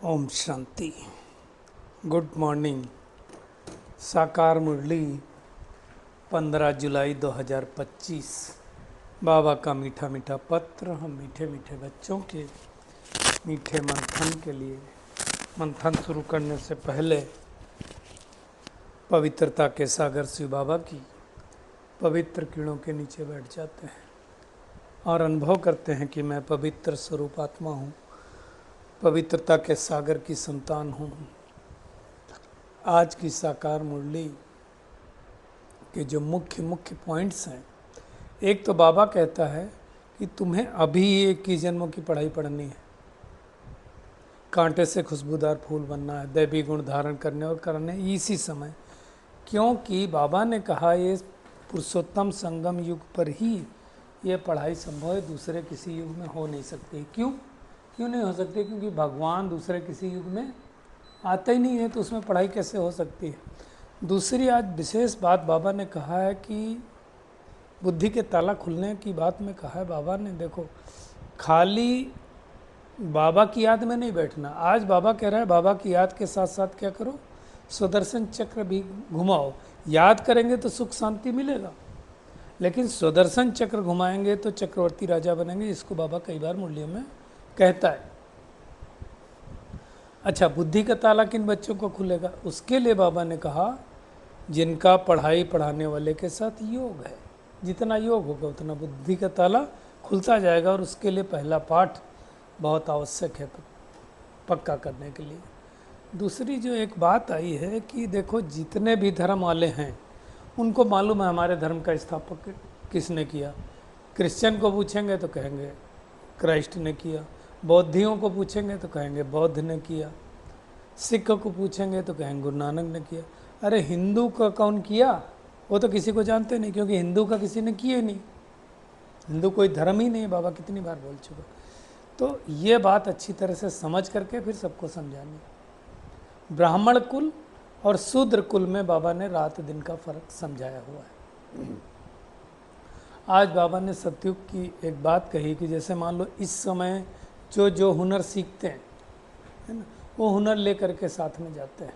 Om Shanti. Good morning. साकार मुरली 15 जुलाई 2025। बाबा का मीठा मीठा पत्र हम मीठे मीठे बच्चों के मीठे मंथन के लिए। मंथन शुरू करने से पहले पवित्रता के सागर शिव बाबा की पवित्र किरणों के नीचे बैठ जाते हैं और अनुभव करते हैं कि मैं पवित्र स्वरूप आत्मा हूँ, पवित्रता के सागर की संतान हूँ। आज की साकार मुरली के जो मुख्य पॉइंट्स हैं, एक तो बाबा कहता है कि तुम्हें अभी 21 जन्मों की पढ़ाई पढ़नी है। कांटे से खुशबूदार फूल बनना है, दैवी गुण धारण करने और करने इसी समय, क्योंकि बाबा ने कहा ये पुरुषोत्तम संगम युग पर ही ये पढ़ाई संभव है, दूसरे किसी युग में हो नहीं सकती। क्यों नहीं हो सकती? क्योंकि भगवान दूसरे किसी युग में आता ही नहीं है, तो उसमें पढ़ाई कैसे हो सकती है। दूसरी आज विशेष बात बाबा ने कहा है कि बुद्धि के ताला खुलने की बात में कहा है बाबा ने। देखो, खाली बाबा की याद में नहीं बैठना। आज बाबा कह रहा है बाबा की याद के साथ साथ क्या करो, सुदर्शन चक्र भी घुमाओ। याद करेंगे तो सुख शांति मिलेगा, लेकिन सुदर्शन चक्र घुमाएंगे तो चक्रवर्ती राजा बनेंगे। इसको बाबा कई बार मुरलियों में कहता है। अच्छा, बुद्धि का ताला किन बच्चों को खुलेगा? उसके लिए बाबा ने कहा जिनका पढ़ाई पढ़ाने वाले के साथ योग है। जितना योग होगा उतना बुद्धि का ताला खुलता जाएगा, और उसके लिए पहला पाठ बहुत आवश्यक है पक्का करने के लिए। दूसरी जो एक बात आई है कि देखो, जितने भी धर्म वाले हैं उनको मालूम है हमारे धर्म का स्थापक किसने किया। क्रिश्चियन को पूछेंगे तो कहेंगे क्राइस्ट ने किया, बौद्धियों को पूछेंगे तो कहेंगे बौद्ध ने किया, सिख को पूछेंगे तो कहेंगे गुरु नानक ने किया। अरे हिंदू का कौन किया? वो तो किसी को जानते नहीं, क्योंकि हिंदू का किसी ने किए नहीं। हिंदू कोई धर्म ही नहीं, बाबा कितनी बार बोल चुका। तो ये बात अच्छी तरह से समझ करके फिर सबको समझानी। ब्राह्मण कुल और शूद्र कुल में बाबा ने रात दिन का फर्क समझाया हुआ है। आज बाबा ने सतयुग की एक बात कही कि जैसे मान लो इस समय जो हुनर सीखते हैं, है ना, वो हुनर लेकर के साथ में जाते हैं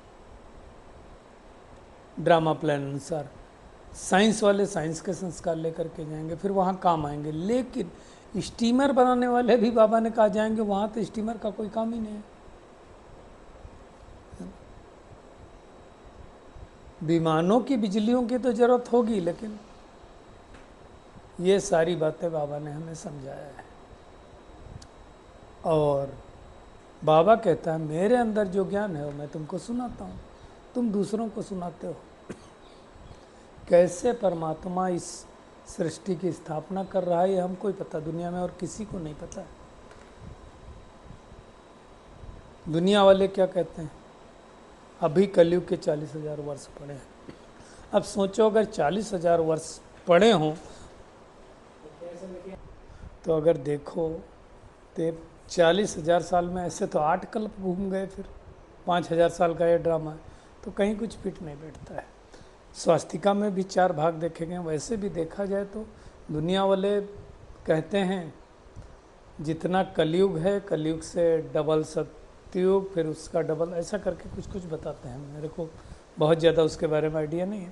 ड्रामा प्लान अनुसार। साइंस वाले साइंस के संस्कार लेकर के जाएंगे, फिर वहाँ काम आएंगे। लेकिन स्टीमर बनाने वाले भी बाबा ने कहा जाएंगे, वहाँ तो स्टीमर का कोई काम ही नहीं है। विमानों की बिजलियों की तो जरूरत होगी, लेकिन ये सारी बातें बाबा ने हमें समझाया है। और बाबा कहता है मेरे अंदर जो ज्ञान है वो मैं तुमको सुनाता हूँ, तुम दूसरों को सुनाते हो। कैसे परमात्मा इस सृष्टि की स्थापना कर रहा है ये हमको ही पता, दुनिया में और किसी को नहीं पता। दुनिया वाले क्या कहते हैं? अभी कलयुग के 40,000 वर्ष पड़े हैं। अब सोचो, अगर 40,000 वर्ष पड़े हों तो अगर देखो तो 40,000 साल में ऐसे तो 8 कल्प घूम गए, फिर 5,000 साल का ये ड्रामा है, तो कहीं कुछ फिट नहीं बैठता है। स्वास्तिका में भी 4 भाग देखे गए। वैसे भी देखा जाए तो दुनिया वाले कहते हैं जितना कलयुग है, कलयुग से डबल सतयुग, फिर उसका डबल, ऐसा करके कुछ कुछ बताते हैं। मेरे को बहुत ज़्यादा उसके बारे में आइडिया नहीं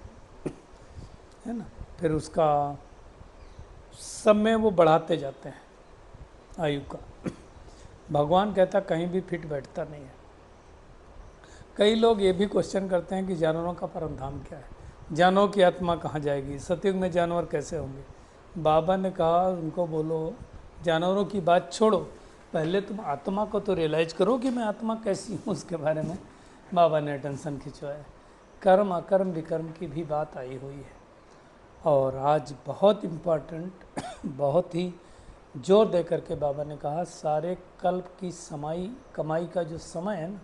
है ना। फिर उसका सब में वो बढ़ाते जाते हैं आयु का। भगवान कहता कहीं भी फिट बैठता नहीं है। कई लोग ये भी क्वेश्चन करते हैं कि जानवरों का परम धाम क्या है, जानवरों की आत्मा कहाँ जाएगी, सतयुग में जानवर कैसे होंगे। बाबा ने कहा उनको बोलो जानवरों की बात छोड़ो, पहले तुम आत्मा को तो रियलाइज करो कि मैं आत्मा कैसी हूँ। उसके बारे में बाबा ने अटेंशन खिंचवाया। कर्म अकर्म विकर्म की भी बात आई हुई है। और आज बहुत इम्पॉर्टेंट, बहुत ही जोर दे करके बाबा ने कहा सारे कल्प की कमाई का जो समय है ना,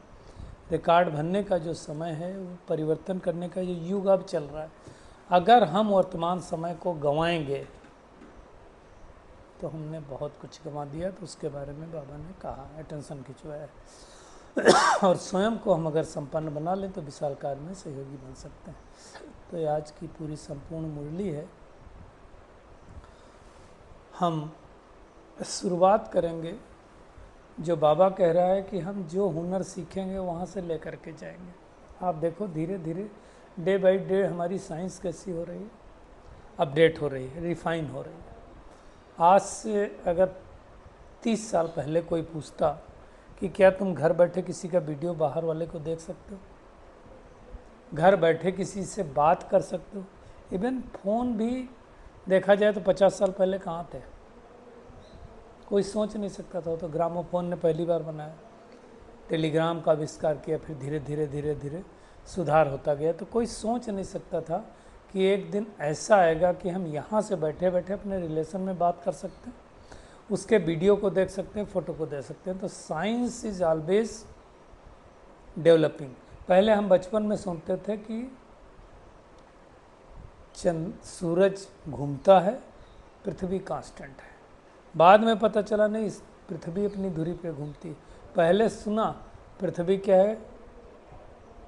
रिकॉर्ड भरने का जो समय है, वो परिवर्तन करने का जो युग अब चल रहा है। अगर हम वर्तमान समय को गंवाएंगे तो हमने बहुत कुछ गंवा दिया। तो उसके बारे में बाबा ने कहा, अटेंशन खिंचवाया है। और स्वयं को हम अगर संपन्न बना लें तो विशालकार में सहयोगी बन सकते हैं। तो ये आज की पूरी संपूर्ण मुरली है। हम शुरुआत करेंगे जो बाबा कह रहा है कि हम जो हुनर सीखेंगे वहाँ से लेकर के जाएंगे। आप देखो धीरे धीरे डे बाई डे हमारी साइंस कैसी हो रही है, अपडेट हो रही है, रिफाइन हो रही है। आज से अगर 30 साल पहले कोई पूछता कि क्या तुम घर बैठे किसी का वीडियो बाहर वाले को देख सकते हो, घर बैठे किसी से बात कर सकते हो, इवन फ़ोन भी देखा जाए तो 50 साल पहले कहाँ थे, कोई सोच नहीं सकता था। तो ग्रामोफोन ने पहली बार बनाया, टेलीग्राम का आविष्कार किया, फिर धीरे धीरे धीरे धीरे सुधार होता गया। तो कोई सोच नहीं सकता था कि एक दिन ऐसा आएगा कि हम यहाँ से बैठे बैठे अपने रिलेशन में बात कर सकते हैं, उसके वीडियो को देख सकते हैं, फ़ोटो को देख सकते हैं। तो साइंस इज़ ऑलवेज डेवलपिंग। पहले हम बचपन में सुनते थे कि सूरज घूमता है, पृथ्वी कांस्टेंट है। बाद में पता चला नहीं, पृथ्वी अपनी धुरी पे घूमती है। पहले सुना पृथ्वी क्या है,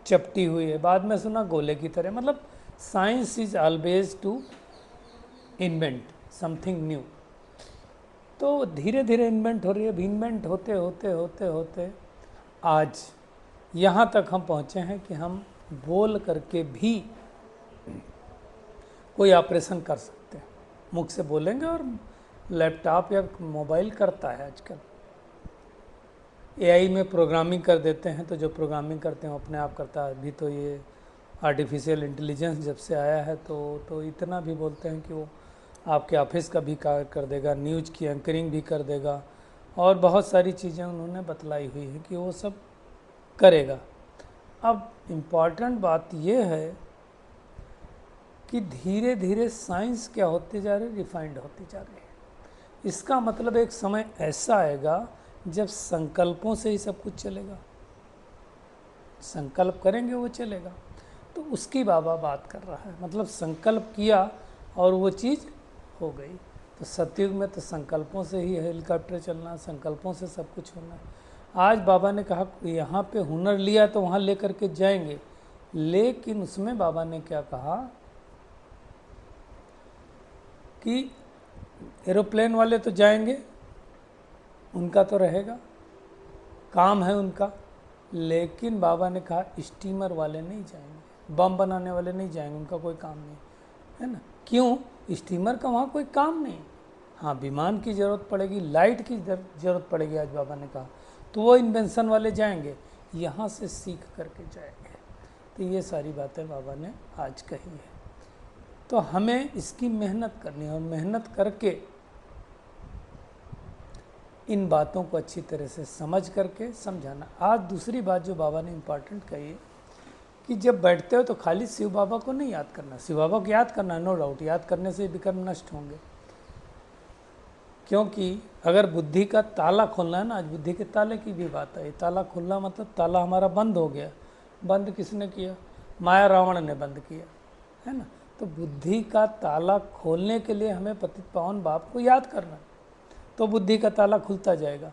चपटी हुई है, बाद में सुना गोले की तरह। मतलब science is always to invent something new. तो धीरे धीरे इन्वेंट हो रही है। अब इन्वेंट होते होते होते होते आज यहाँ तक हम पहुँचे हैं कि हम बोल करके भी कोई ऑपरेशन कर सकते हैं। मुख से बोलेंगे और लैपटॉप या मोबाइल करता है। आजकल एआई में प्रोग्रामिंग कर देते हैं, तो जो प्रोग्रामिंग करते हैं वो अपने आप करता है। अभी तो ये आर्टिफिशियल इंटेलिजेंस जब से आया है तो इतना भी बोलते हैं कि वो आपके ऑफिस का भी कार्य कर देगा, न्यूज़ की एंकरिंग भी कर देगा, और बहुत सारी चीज़ें उन्होंने बतलाई हुई है कि वो सब करेगा। अब इम्पॉर्टेंट बात ये है कि धीरे धीरे साइंस क्या होती जा रही है, रिफाइंड होती जा रही है। इसका मतलब एक समय ऐसा आएगा जब संकल्पों से ही सब कुछ चलेगा। संकल्प करेंगे वो चलेगा। तो उसकी बाबा बात कर रहा है, मतलब संकल्प किया और वो चीज़ हो गई। तो सतयुग में तो संकल्पों से ही हेलीकॉप्टर चलना, संकल्पों से सब कुछ होना। आज बाबा ने कहा यहाँ पे हुनर लिया तो वहाँ ले करके जाएंगे, लेकिन उसमें बाबा ने क्या कहा कि एरोप्लेन वाले तो जाएंगे, उनका तो रहेगा, काम है उनका, लेकिन बाबा ने कहा स्टीमर वाले नहीं जाएंगे, बम बनाने वाले नहीं जाएंगे, उनका कोई काम नहीं है ना। क्यों? स्टीमर का वहाँ कोई काम नहीं। हाँ, विमान की ज़रूरत पड़ेगी, लाइट की ज़रूरत पड़ेगी, आज बाबा ने कहा, तो वो इन्वेंशन वाले जाएंगे, यहाँ से सीख करके जाएंगे। तो ये सारी बातें बाबा ने आज कही है। तो हमें इसकी मेहनत करनी है, और मेहनत करके इन बातों को अच्छी तरह से समझ करके समझाना। आज दूसरी बात जो बाबा ने इम्पॉर्टेंट कही है कि जब बैठते हो तो खाली शिव बाबा को नहीं याद करना। शिव बाबा को याद करना, नो डाउट, याद करने से विकर्म नष्ट होंगे। क्योंकि अगर बुद्धि का ताला खोलना है ना, आज बुद्धि के ताले की भी बात है। ताला खुलना मतलब ताला हमारा बंद हो गया। बंद किसने किया? माया रावण ने बंद किया, है ना। तो बुद्धि का ताला खोलने के लिए हमें पतित पावन बाप को याद करना, तो बुद्धि का ताला खुलता जाएगा।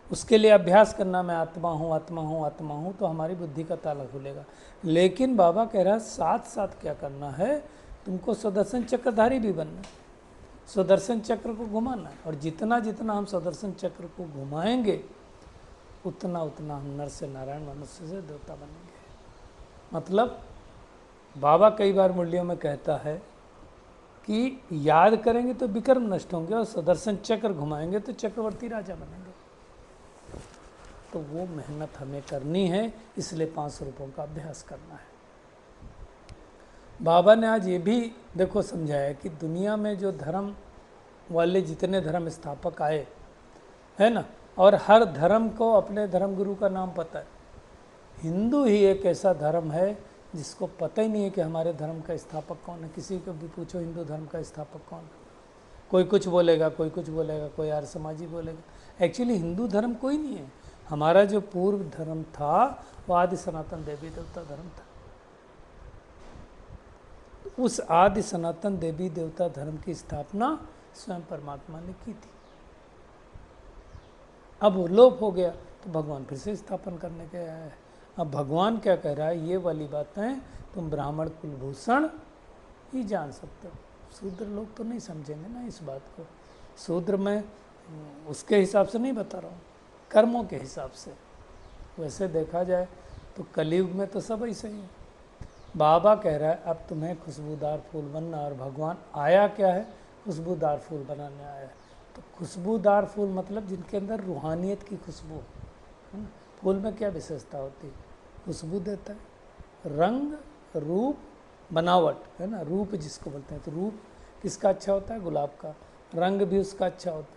उसके लिए अभ्यास करना, मैं आत्मा हूँ आत्मा हूँ आत्मा हूँ, तो हमारी बुद्धि का ताला खुलेगा। लेकिन बाबा कह रहा है साथ साथ क्या करना है, तुमको सुदर्शन चक्रधारी भी बनना, सुदर्शन चक्र को घुमाना है। और जितना जितना हम सुदर्शन चक्र को घुमाएंगे उतना उतना हम नर से नारायण, मनुष्य से देवता बनेंगे। मतलब बाबा कई बार मुरलियों में कहता है कि याद करेंगे तो विकर्म नष्ट होंगे, और सुदर्शन चक्र घुमाएंगे तो चक्रवर्ती राजा बनेंगे। तो वो मेहनत हमें करनी है, इसलिए 5 रूपों का अभ्यास करना है। बाबा ने आज ये भी देखो समझाया कि दुनिया में जो धर्म वाले जितने धर्म स्थापक आए है ना, और हर धर्म को अपने धर्म गुरु का नाम पता है। हिंदू ही एक ऐसा धर्म है जिसको पता ही नहीं है कि हमारे धर्म का स्थापक कौन है। किसी को भी पूछो हिंदू धर्म का स्थापक कौन है, कोई कुछ बोलेगा, कोई कुछ बोलेगा, कोई आर्य समाजी बोलेगा। एक्चुअली हिंदू धर्म कोई नहीं है। हमारा जो पूर्व धर्म था वो आदि सनातन देवी देवता धर्म था। उस आदि सनातन देवी देवता धर्म की स्थापना स्वयं परमात्मा ने की थी। अब वो लोप हो गया तो भगवान फिर से स्थापन करने के आया है। अब भगवान क्या कह रहा है, ये वाली बातें तुम ब्राह्मण कुलभूषण ही जान सकते हो, शूद्र लोग तो नहीं समझेंगे ना इस बात को। शूद्र मैं उसके हिसाब से नहीं बता रहा हूँ, कर्मों के हिसाब से। वैसे देखा जाए तो कलयुग में तो सब ऐसे ही है। बाबा कह रहा है अब तुम्हें खुशबूदार फूल बनना, और भगवान आया क्या है, खुशबूदार फूल बनाने आया है। तो खुशबूदार फूल मतलब जिनके अंदर रूहानियत की खुशबू है ना। फूल में क्या विशेषता होती है, खुशबू देता है, रंग रूप बनावट है ना, रूप जिसको बोलते हैं। तो रूप किसका अच्छा होता है, गुलाब का, रंग भी उसका अच्छा होता है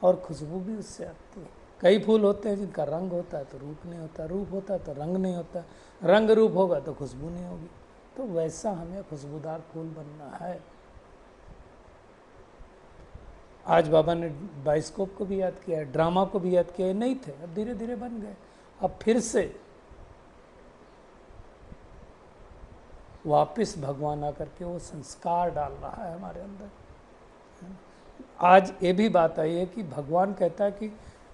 और खुशबू भी उससे आती है। कई फूल होते हैं जिनका रंग होता है तो रूप नहीं होता, रूप होता है तो रंग नहीं होता, रंग रूप होगा तो खुशबू नहीं होगी। तो वैसा हमें खुशबूदार फूल बनना है। आज बाबा ने बाइस्कोप को भी याद किया है, ड्रामा को भी याद किया है, नहीं थे अब धीरे धीरे बन गए। अब फिर से वापस भगवान आकर के वो संस्कार डाल रहा है हमारे अंदर। आज ये भी बात आई है कि भगवान कहता है कि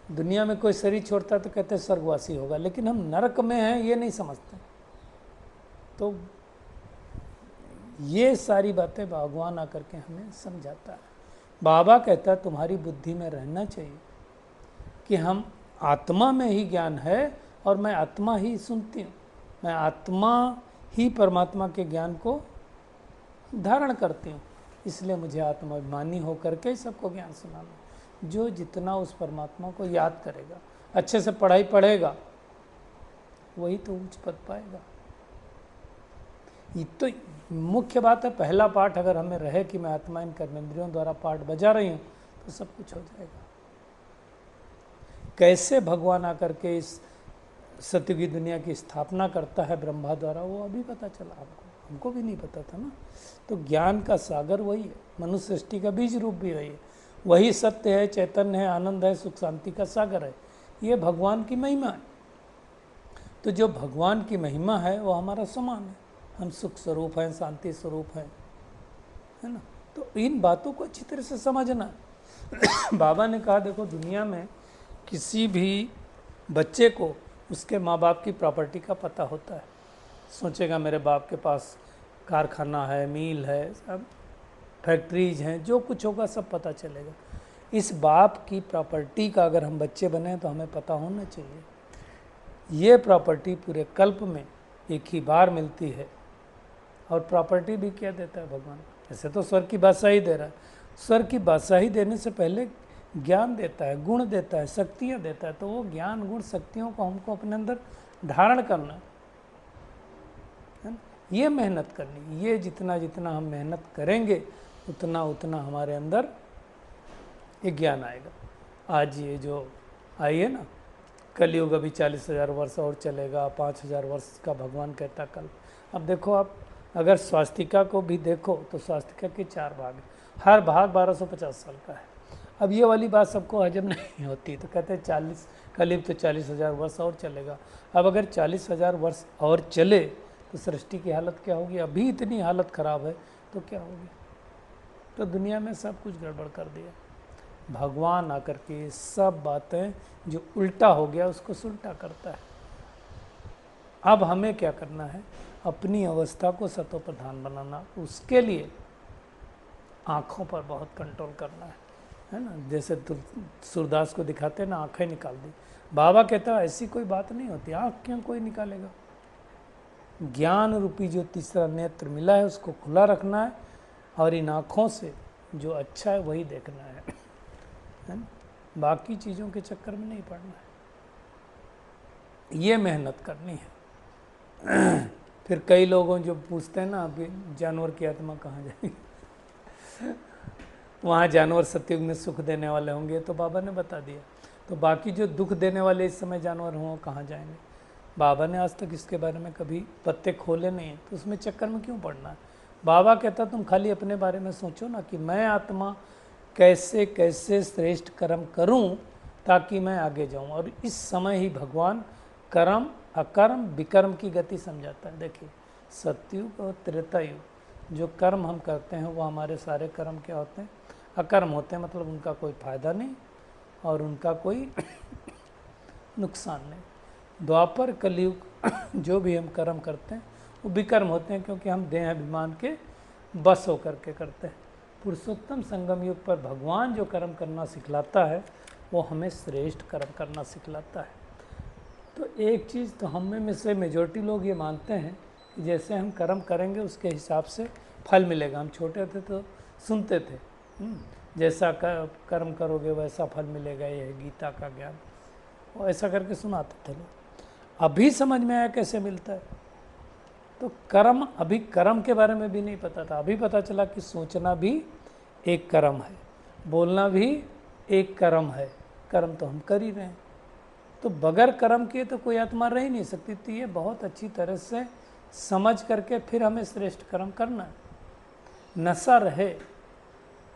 दुनिया में कोई शरीर छोड़ता है तो कहते हैं स्वर्गवासी होगा, लेकिन हम नरक में हैं ये नहीं समझते। तो ये सारी बातें भगवान आकर के हमें समझाता है। बाबा कहता है तुम्हारी बुद्धि में रहना चाहिए कि हम आत्मा में ही ज्ञान है और मैं आत्मा ही सुनती हूँ, मैं आत्मा ही परमात्मा के ज्ञान को धारण करती हूँ, इसलिए मुझे आत्माभिमानी होकर के सबको ज्ञान सुनाना। जो जितना उस परमात्मा को याद करेगा, अच्छे से पढ़ाई पढ़ेगा, वही तो उच्च पद पाएगा। ये तो मुख्य बात है। पहला पाठ अगर हमें रहे कि मैं आत्मा इन कर्मेंद्रियों द्वारा पाठ बजा रही हूँ तो सब कुछ हो जाएगा। कैसे भगवान आकर के इस सतयुगी दुनिया की स्थापना करता है ब्रह्मा द्वारा, वो अभी पता चला हमको भी नहीं पता था ना। तो ज्ञान का सागर वही है, मनुष्य सृष्टि का बीज रूप भी वही है, वही सत्य है, चैतन्य है, आनंद है, सुख शांति का सागर है। ये भगवान की महिमा है। तो जो भगवान की महिमा है वो हमारा समान है, हम सुख स्वरूप हैं, शांति स्वरूप हैं, है ना। तो इन बातों को अच्छी तरह से समझना। बाबा ने कहा देखो दुनिया में किसी भी बच्चे को उसके माँ बाप की प्रॉपर्टी का पता होता है। सोचेगा मेरे बाप के पास कारखाना है, मील है, सब फैक्ट्रीज हैं, जो कुछ होगा सब पता चलेगा। इस बाप की प्रॉपर्टी का अगर हम बच्चे बने तो हमें पता होना चाहिए। ये प्रॉपर्टी पूरे कल्प में एक ही बार मिलती है। और प्रॉपर्टी भी क्या देता है भगवान, ऐसे तो स्वर्ग की बादशाही दे रहा है, स्वर्ग की बादशाही देने से पहले ज्ञान देता है, गुण देता है, शक्तियाँ देता है। तो वो ज्ञान गुण शक्तियों को हमको अपने अंदर धारण करना है ना, ये मेहनत करनी। ये जितना जितना हम मेहनत करेंगे उतना उतना हमारे अंदर ये ज्ञान आएगा। आज ये जो आई है ना कलयुग, अभी 40,000 वर्ष और चलेगा, 5,000 वर्ष का भगवान कहता कल। अब देखो आप अगर स्वास्तिका को भी देखो तो स्वास्तिका के 4 भाग हैं, हर भाग 1250 साल का है। अब ये वाली बात सबको हजम नहीं होती, तो कहते हैं 40 कलयुग तो 40,000 वर्ष और चलेगा। अब अगर 40,000 वर्ष और चले तो सृष्टि की हालत क्या होगी। अभी इतनी हालत ख़राब है तो क्या होगी। तो दुनिया में सब कुछ गड़बड़ कर दिया। भगवान आकर के सब बातें जो उल्टा हो गया उसको सुलटा करता है। अब हमें क्या करना है, अपनी अवस्था को सतो प्रधान बनाना। उसके लिए आँखों पर बहुत कंट्रोल करना है ना। जैसे सूरदास को दिखाते हैं ना, आँखें निकाल दी। बाबा कहता है ऐसी कोई बात नहीं होती, आँख क्यों कोई निकालेगा। ज्ञान रूपी जो तीसरा नेत्र मिला है उसको खुला रखना है और इन आँखों से जो अच्छा है वही देखना है ना। बाकी चीज़ों के चक्कर में नहीं पड़ना है, ये मेहनत करनी है। फिर कई लोगों जो पूछते हैं ना अभी जानवर की आत्मा कहाँ जाएगी, वहाँ जानवर सतयुग में सुख देने वाले होंगे, तो बाबा ने बता दिया। तो बाकी जो दुख देने वाले इस समय जानवर हों कहाँ जाएंगे। बाबा ने आज तक इसके बारे में कभी पत्ते खोले नहीं, तो उसमें चक्कर में क्यों पड़ना है। बाबा कहता तुम खाली अपने बारे में सोचो ना कि मैं आत्मा कैसे कैसे श्रेष्ठ कर्म करूं ताकि मैं आगे जाऊं। और इस समय ही भगवान कर्म अकर्म विकर्म की गति समझाता है। देखिए सतयुग और त्रेता युग जो कर्म हम करते हैं वो हमारे सारे कर्म क्या होते हैं, अकर्म होते हैं, मतलब उनका कोई फायदा नहीं और उनका कोई नुकसान नहीं। द्वापर कलयुग जो भी हम कर्म करते हैं वो विकर्म होते हैं, क्योंकि हम देह अभिमान के बस होकर के करते हैं। पुरुषोत्तम संगम युग पर भगवान जो कर्म करना सिखलाता है वो हमें श्रेष्ठ कर्म करना सिखलाता है। तो एक चीज़ तो हम में से मेजॉरिटी लोग ये मानते हैं कि जैसे हम कर्म करेंगे उसके हिसाब से फल मिलेगा। हम छोटे थे तो सुनते थे जैसा कर्म करोगे वैसा फल मिलेगा, ये है गीता का ज्ञान, वो ऐसा करके सुनाते थे लोग। अभी समझ में आया कैसे मिलता है। तो कर्म, अभी कर्म के बारे में भी नहीं पता था, अभी पता चला कि सोचना भी एक कर्म है, बोलना भी एक कर्म है। कर्म तो हम कर ही रहे हैं, तो बगैर कर्म किए तो कोई आत्मा रह ही नहीं सकती। तो ये बहुत अच्छी तरह से समझ करके फिर हमें श्रेष्ठ कर्म करना है। नशा रहे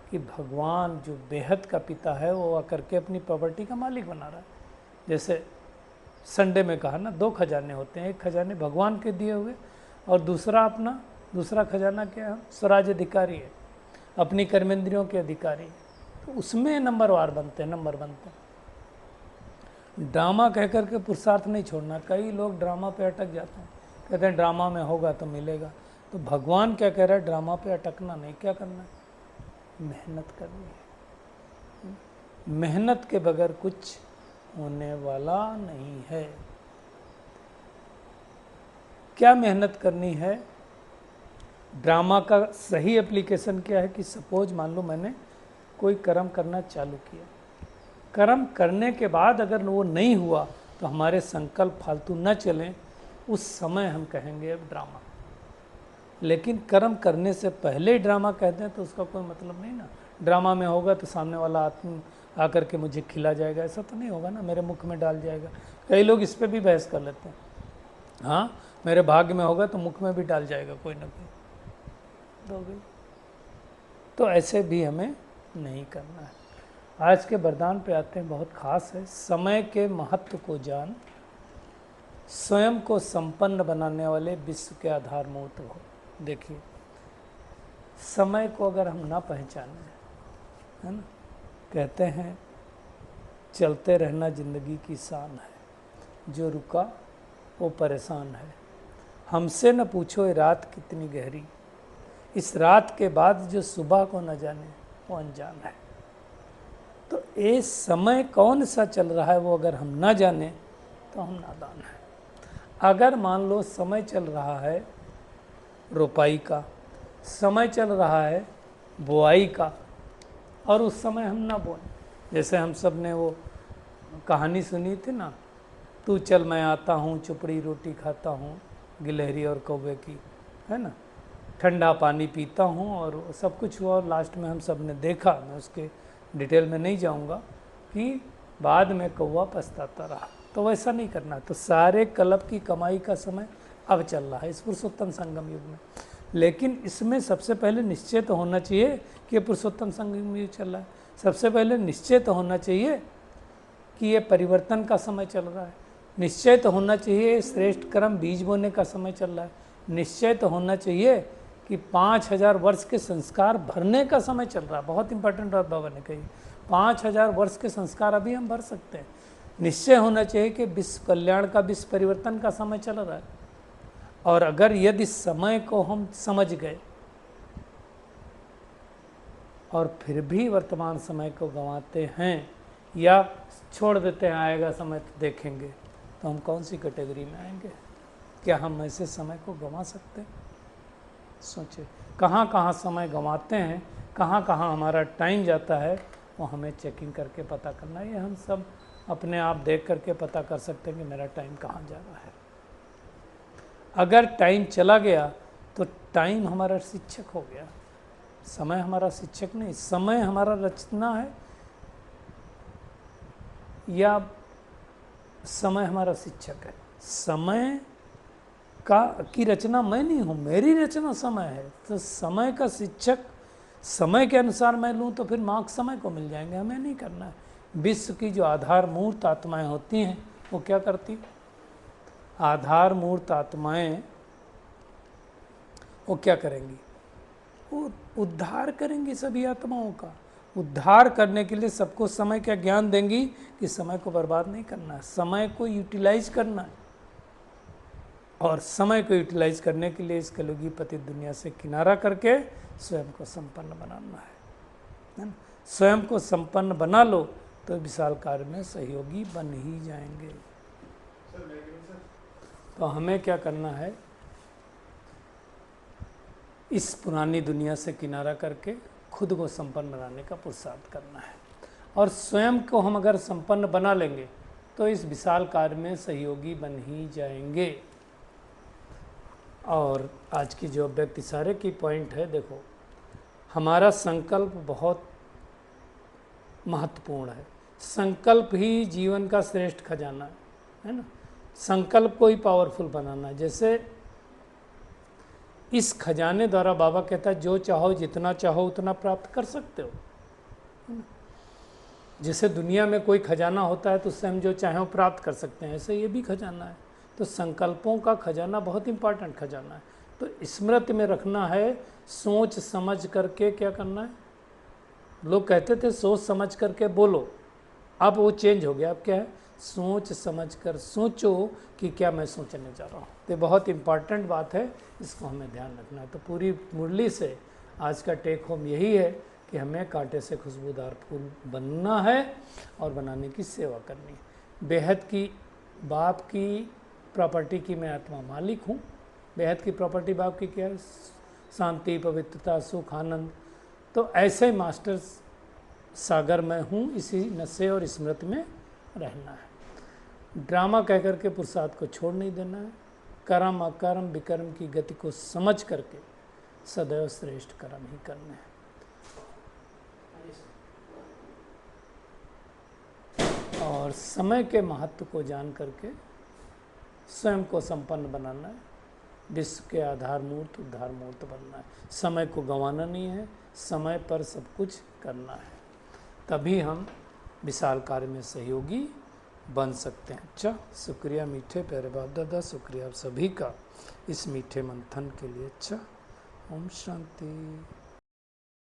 कि भगवान जो बेहद का पिता है वो आकर के अपनी प्रॉपर्टी का मालिक बना रहा है। जैसे संडे में कहा ना, 2 खजाने होते हैं, एक खजाने भगवान के दिए हुए और दूसरा खजाना क्या है, स्वराज अधिकारी है, अपनी कर्मेंद्रियों के अधिकारी है। तो उसमें नंबरवार बनते हैं। ड्रामा कह कर के पुरुषार्थ नहीं छोड़ना। कई लोग ड्रामा पे अटक जाते हैं, कहते हैं ड्रामा में होगा तो मिलेगा। तो भगवान क्या कह रहा है, ड्रामा पे अटकना नहीं, क्या करना है, मेहनत करनी है। मेहनत के बगैर कुछ होने वाला नहीं है। क्या मेहनत करनी है? ड्रामा का सही एप्लीकेशन क्या है कि सपोज मान लो मैंने कोई कर्म करना चालू किया, कर्म करने के बाद अगर वो नहीं हुआ तो हमारे संकल्प फालतू न चलें, उस समय हम कहेंगे अब ड्रामा। लेकिन कर्म करने से पहले ड्रामा कहते हैं तो उसका कोई मतलब नहीं ना। ड्रामा में होगा तो सामने वाला आत्मा आकर के मुझे खिला जाएगा, ऐसा तो नहीं होगा ना, मेरे मुख में डाल जाएगा। कई लोग इस पर भी बहस कर लेते हैं, हाँ मेरे भाग्य में होगा तो मुख में भी डाल जाएगा कोई ना कोई, तो ऐसे भी हमें नहीं करना है। आज के वरदान पे आते हैं, बहुत खास है। समय के महत्व को जान, स्वयं को संपन्न बनाने वाले विश्व के आधारभूत हो। देखिए, समय को अगर हम ना पहचाने, है ना, कहते हैं चलते रहना जिंदगी की शान है, जो रुका वो परेशान है। हमसे न पूछो ये रात कितनी गहरी, इस रात के बाद जो सुबह को न जाने वो अनजान है। तो ये समय कौन सा चल रहा है वो अगर हम ना जाने तो हम नादान हैं। अगर मान लो समय चल रहा है रोपाई का, समय चल रहा है बुआई का, और उस समय हम ना बोएं, जैसे हम सब ने वो कहानी सुनी थी ना, तू चल मैं आता हूँ, चुपड़ी रोटी खाता हूँ, गिलहरी और कौवे की, है ना, ठंडा पानी पीता हूँ, और सब कुछ हुआ। और लास्ट में हम सब ने देखा, मैं उसके डिटेल में नहीं जाऊँगा, कि बाद में कौवा पछताता रहा। तो वैसा नहीं करना। तो सारे कल्प की कमाई का समय अब चल रहा है इस पुरुषोत्तम संगम युग में। लेकिन इसमें सबसे पहले निश्चय तो होना चाहिए कि पुरुषोत्तम संगम युग चल रहा है। सबसे पहले निश्चय तो होना चाहिए कि ये परिवर्तन का समय चल रहा है। निश्चय तो होना चाहिए श्रेष्ठ कर्म बीज बोने का समय चल रहा है। निश्चय तो होना चाहिए कि 5000 वर्ष के संस्कार भरने का समय चल रहा है। बहुत इंपॉर्टेंट बात बाबा ने कही, 5000 वर्ष के संस्कार अभी हम भर सकते हैं। निश्चय होना चाहिए कि विश्व कल्याण का, विश्व परिवर्तन का समय चल रहा है। और अगर यदि समय को हम समझ गए और फिर भी वर्तमान समय को गंवाते हैं या छोड़ देते हैं, आएगा समय तो देखेंगे, तो हम कौन सी कैटेगरी में आएंगे? क्या हम ऐसे समय को गंवा सकते हैं? सोचिए, कहाँ कहाँ समय गंवाते हैं, कहाँ कहाँ हमारा टाइम जाता है, वो हमें चेकिंग करके पता करना है। ये हम सब अपने आप देख करके पता कर सकते हैं कि मेरा टाइम कहाँ जा रहा है। अगर टाइम चला गया तो टाइम हमारा शिक्षक हो गया, समय हमारा शिक्षक नहीं। समय हमारा रचना है या समय हमारा शिक्षक है? समय की रचना मैं नहीं हूँ, मेरी रचना समय है। तो समय का शिक्षक समय के अनुसार मैं लूँ तो फिर मार्क्स समय को मिल जाएंगे, हमें नहीं करना है। विश्व की जो आधार मूर्त आत्माएं होती हैं वो क्या करती? आधार मूर्त आत्माएं वो क्या करेंगी? वो उद्धार करेंगी सभी आत्माओं का। उद्धार करने के लिए सबको समय का ज्ञान देंगी कि समय को बर्बाद नहीं करना है, समय को यूटिलाइज करना है। और समय को यूटिलाइज करने के लिए इस कलयुगी पतित दुनिया से किनारा करके स्वयं को संपन्न बनाना है ना। स्वयं को संपन्न बना लो तो विशाल कार्य में सहयोगी बन ही जाएंगे। तो हमें क्या करना है, इस पुरानी दुनिया से किनारा करके खुद को संपन्न बनाने का पुरुषार्थ करना है, और स्वयं को हम अगर संपन्न बना लेंगे तो इस विशाल कार्य में सहयोगी बन ही जाएंगे। और आज की जो व्यक्ति सारे की पॉइंट है, देखो हमारा संकल्प बहुत महत्वपूर्ण है। संकल्प ही जीवन का श्रेष्ठ खजाना है ना। संकल्प को ही पावरफुल बनाना है। जैसे इस खजाने द्वारा बाबा कहता है जो चाहो जितना चाहो उतना प्राप्त कर सकते हो, है ना। जैसे दुनिया में कोई खजाना होता है तो उससे हम जो चाहें प्राप्त कर सकते हैं, ऐसे ये भी खजाना है। तो संकल्पों का खजाना बहुत इंपॉर्टेंट खजाना है। तो स्मृति में रखना है, सोच समझ करके क्या करना है। लोग कहते थे सोच समझ करके बोलो, अब वो चेंज हो गया। अब क्या है, सोच समझ कर सोचो कि क्या मैं सोचने जा रहा हूँ। तो बहुत इंपॉर्टेंट बात है, इसको हमें ध्यान रखना है। तो पूरी मुरली से आज का टेक होम यही है कि हमें कांटे से खुशबूदार फूल बनना है और बनाने की सेवा करनी है। बेहद की बाप की प्रॉपर्टी की मैं आत्मा मालिक हूँ। बेहद की प्रॉपर्टी बाप की क्या है, शांति, पवित्रता, सुख, आनंद। तो ऐसे मास्टर सागर में हूँ, इसी नशे और स्मृति में रहना है। ड्रामा कह करके पुरुषार्थ को छोड़ नहीं देना है। कर्म अकर्म विकर्म की गति को समझ करके सदैव श्रेष्ठ कर्म ही करने हैं। और समय के महत्व को जान करके स्वयं को संपन्न बनाना है। विश्व के आधार मूर्त उद्धार मूर्त बनना है। समय को गंवाना नहीं है, समय पर सब कुछ करना है, तभी हम विशाल कार्य में सहयोगी बन सकते हैं। अच्छा, शुक्रिया मीठे प्यारे बाप दादा, शुक्रिया आप सभी का इस मीठे मंथन के लिए। अच्छा, ओम शांति।